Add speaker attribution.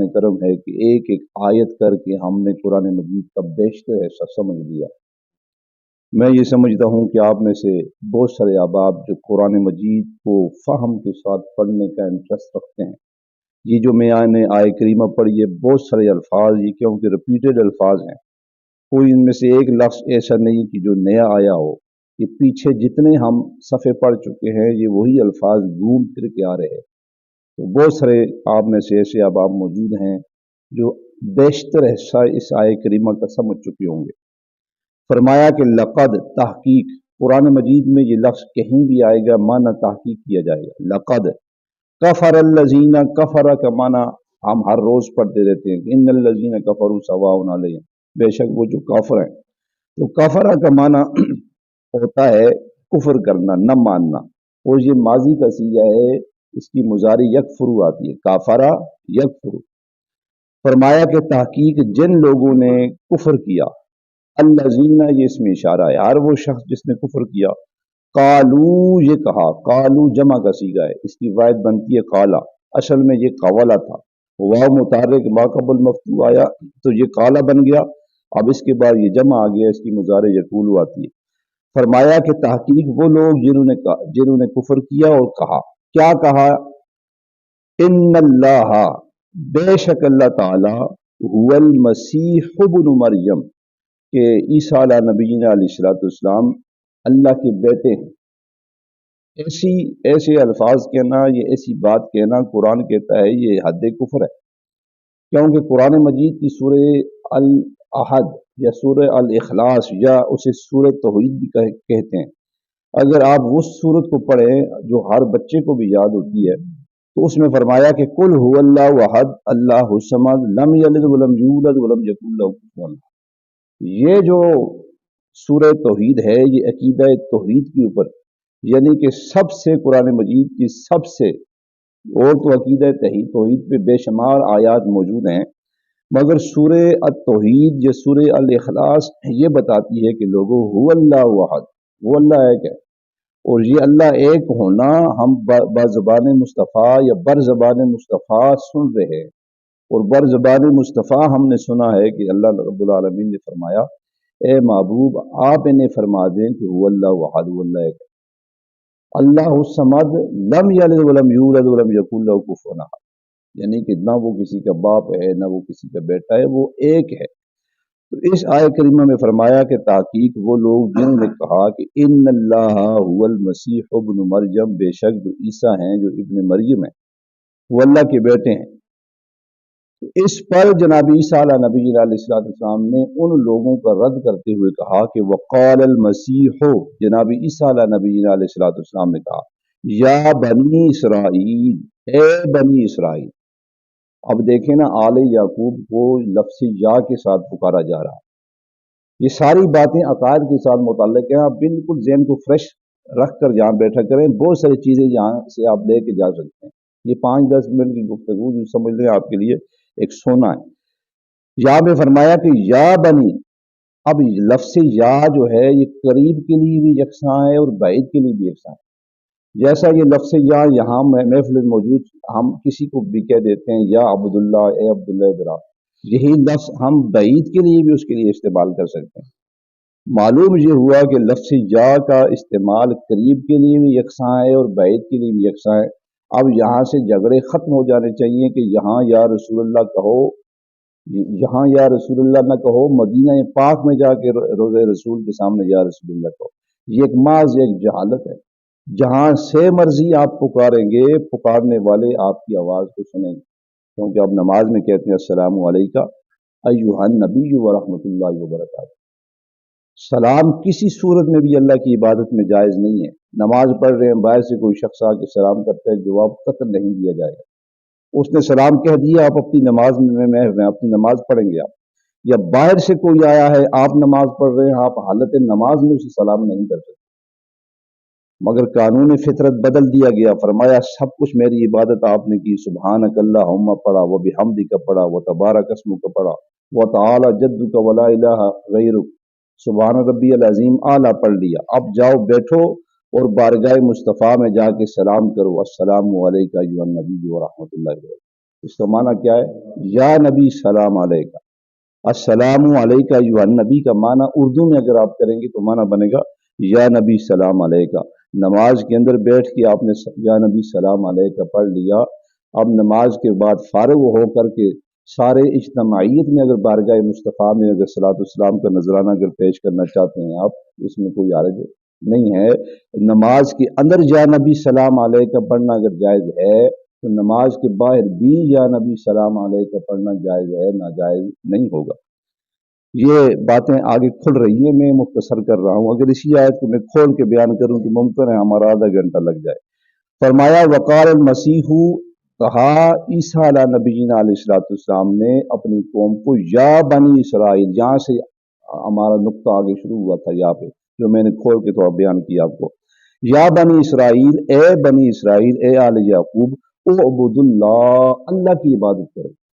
Speaker 1: मान करम है कि एक एक आयत करके हमने कुरान मजीद का बेशतर हिस्सा समझ लिया। मैं ये समझता हूँ कि आप में से बहुत सारे अहबाब जो कुरान मजीद को फ़हम के साथ पढ़ने का इंटरेस्ट रखते हैं, ये जो मैंने आय करीमा पढ़ी है, बहुत सारे अल्फाज ये क्योंकि रिपीटेड अल्फाज हैं, कोई इनमें से एक लफ्ज़ ऐसा नहीं कि जो नया आया हो। ये पीछे जितने हम सफ़े पढ़ चुके हैं ये वही अल्फाज घूम फिर के आ रहे हैं। तो बहुत सारे आप में से ऐसे अहबाब मौजूद हैं जो बेशतर हिस्सा इस आय करीमा का समझ चुके होंगे। फरमाया कि लक़द तहकीक, कुरान मजीद में ये लफ्ज़ कहीं भी आएगा माना तहकीक किया जाएगा। लक़द कफ़र अल्लज़ीना, कफ़र का माना हम हर रोज़ पढ़ते रहते हैं कि इन्नल लज़ीना कफ़रू सवाउन अलैहिम, बेशक वो जो काफिर हैं। तो काफरा का माना होता है कुफर करना, न मानना, और ये माजी का सीगा है, इसकी मुजारी यकफुरु आती है, काफरा यकफुरु। फरमाया कि तहकीक जिन लोगों ने कुफर किया, अल्लज़ीना ये इसमें इशारा है, हर वो शख्स जिसने कुफर किया। कालू ये कहा, कालू जमा का सीगा है, इसकी वायद बनती है काला, असल में ये कवाला था, वाव मुतारिक माकबल मफ्तू आया तो ये काला बन गया। अब इसके बाद ये जमा आ गया, इसकी मुजारे यकूलू आती है। फरमाया कि तहकीक वो लोग जिन्होंने कुफर किया और कहा, क्या कहा, इन्नल्लाह, बेशक अल्लाह ताला, हुवल मसीह इब्न मरियम, के ईसा अला नबीना अलैहिस्सलाम अल्लाह के बेटे हैं। ऐसे अल्फाज कहना, ये ऐसी बात कहना, कुरान कहता है ये हद कुफर है, क्योंकि कुरान मजीद की सूरह अल अहद या सूरह अल इखलास या उसे सूरह तौहीद भी कहते हैं। अगर आप उस सूरत को पढ़ें जो हर बच्चे को भी याद होती है, तो उसमें फरमाया कि कुल हुवल्लाहु अहद अल्लाहु समद लम यलिद वलम यूलद वलम यकुल लहू कुफुवन अहद। ये जो सूरह तौहीद है ये अकीदा तौहीद के ऊपर, यानी कि सबसे कुरान मजीद की सबसे, और तो अकीदा तौहीद पे बेशुमार आयात मौजूद हैं, मगर सूरह अत-तौहीद या सूरह अल-इखलास ये बताती है कि लोगों हुवल्लाहु अहद, वो अल्लाह एक है, और ये अल्लाह एक होना हम बज़बान मुस्तफ़ा या बरज़बान मुस्तफ़ा सुन रहे हैं। और बरज़बान मुस्तफ़ा हमने सुना है कि अल्लाह रब्बुल आलमीन ने फरमाया, ए महबूब आप इन्हें फरमा दें कि हुवल्लाहु अहद, वो अल्लाह एक है, अल्लाहु समद लम यलिद वलम यूलद वलम यकुल लहू कुफुवन अहद, यानी कि ना वो किसी का बाप है ना वो किसी का बेटा है, वो एक है। तो इस आय करीमा में फरमाया कि ताकीक वो लोग जिन्होंने कहा कि इन्नल्लाह हुवल मसीह इब्न मरियम, बेशक जो ईसा हैं जो इब्न मरियम है वो अल्लाह के बेटे हैं। तो इस पर जनाब ईसा अला नबी अलैहिस्सलाम ने उन लोगों का रद्द करते हुए कहा कि वक़ाल अल मसीह, जनाब ईसा अला नबी अलैहिस्सलाम ने कहा, या बनी इसराइल, ए बनी इसराइल। अब देखें ना, आले याकूब को लफ्ज़ या के साथ पुकारा जा रहा। ये सारी बातें अकायद के साथ मुताल्लिक़ हैं। आप बिल्कुल ज़हन को फ्रेश रख कर जहाँ बैठा करें, बहुत सारी चीज़ें यहाँ से आप ले के जा सकते हैं। ये 5-10 मिनट की गुफ्तगू जो समझ लें आपके लिए एक सोना है। या में फरमाया कि या बनी, अब लफ्ज़ या जो है ये करीब के लिए भी यकसां है और बाइद के लिए भी यकसां है। जैसा ये लफ्ज़ या यहाँ महफिल में मौजूद, हम किसी को भी कह देते हैं या अब्दुल्ला, ए अब्दुल्ला इधर, यही लफ्ज़ हम बईद के लिए भी उसके लिए इस्तेमाल कर सकते हैं। मालूम ये हुआ कि लफ्ज़ या का इस्तेमाल करीब के लिए भी यकसां है और बईद के लिए भी यकसां है। अब यहाँ से झगड़े ख़त्म हो जाने चाहिए कि यहाँ या रसूलुल्लाह कहो, यहाँ या रसूलुल्लाह न कहो, मदीना पाक में जाके रोज़े रसूल के सामने या रसूलुल्लाह कहो। ये एक माज एक जहालत है। जहाँ से मर्जी आप पुकारेंगे, पुकारने वाले आपकी आवाज़ को सुनेंगे, क्योंकि आप नमाज में कहते हैं अस्सलामु अलैका अय्युहन नबी व रहमतुल्लाहि व बरकातहू। सलाम किसी सूरत में भी अल्लाह की इबादत में जायज़ नहीं है। नमाज पढ़ रहे हैं, बाहर से कोई शख्स आके सलाम करता है, जवाब कतई नहीं दिया जाएगा। उसने सलाम कह दिया, आप अपनी नमाज में अपनी नमाज पढ़ेंगे आप, या बाहर से कोई आया है, आप नमाज पढ़ रहे हैं, आप हालत नमाज में उसे सलाम नहीं कर सकते। मगर कानून फितरत बदल दिया गया, फरमाया सब कुछ मेरी इबादत आपने की, सुबहानक अल्लाहुम्मा पढ़ा, व बिहम्दिका पढ़ा, व तबारक अस्मुका पढ़ा, व तआला जद्दुका व ला इलाहा गैरुक, सुबहान रब्बियल अज़ीम आला पढ़ लिया। अब जाओ बैठो और बारगाह मुस्तफ़ा में जाके सलाम करो, अस्सलामु अलैका अय्युहन नबी व रहमतुल्लाहि व बरकातहू। اس کا معنی کیا ہے؟ یا نبی سلام علیکہ، السلام علیکہ ایھا نبی کا معنی اردو میں اگر آپ کریں گے تو معنی بنے گا یا نبی سلام علیکہ۔ نماز کے اندر بیٹھ کے آپ نے یا نبی سلام علیکہ پڑھ لیا، اب نماز کے بعد فارغ ہو کر کے سارے اجتماعیت میں اگر بارگاہ مصطفیٰ میں اگر صلاۃ والسلام کا نذرانہ اگر پیش کرنا چاہتے ہیں آپ، اس میں کوئی حرج نہیں ہے۔ نماز کے اندر یا نبی سلام علیکہ پڑھنا اگر جائز ہے تو نماز کے باہر بھی یا نبی سلام علیکہ پڑھنا جائز ہے، ناجائز نہیں ہوگا۔ یہ باتیں آگے کھل رہی ہیں، میں مختصر کر رہا ہوں، اگر اسی آیت کو میں کھول کے بیان کروں تو ممکن ہے ہمارا آدھا گھنٹہ لگ جائے۔ فرمایا وقال المسیح، کہا عیسیٰ علیہ نبینا علیہ الصلوۃ والسلام نے اپنی قوم کو یا بنی اسرائیل، یہاں سے ہمارا نقطہ آگے شروع ہوا تھا یہاں پہ، جو میں نے کھول کے تھوڑا بیان کیا آپ کو۔ یا بنی اسرائیل، اے بنی اسرائیل، اے آل یعقوب، اعبدوا اللہ، اللہ کی عبادت کرو۔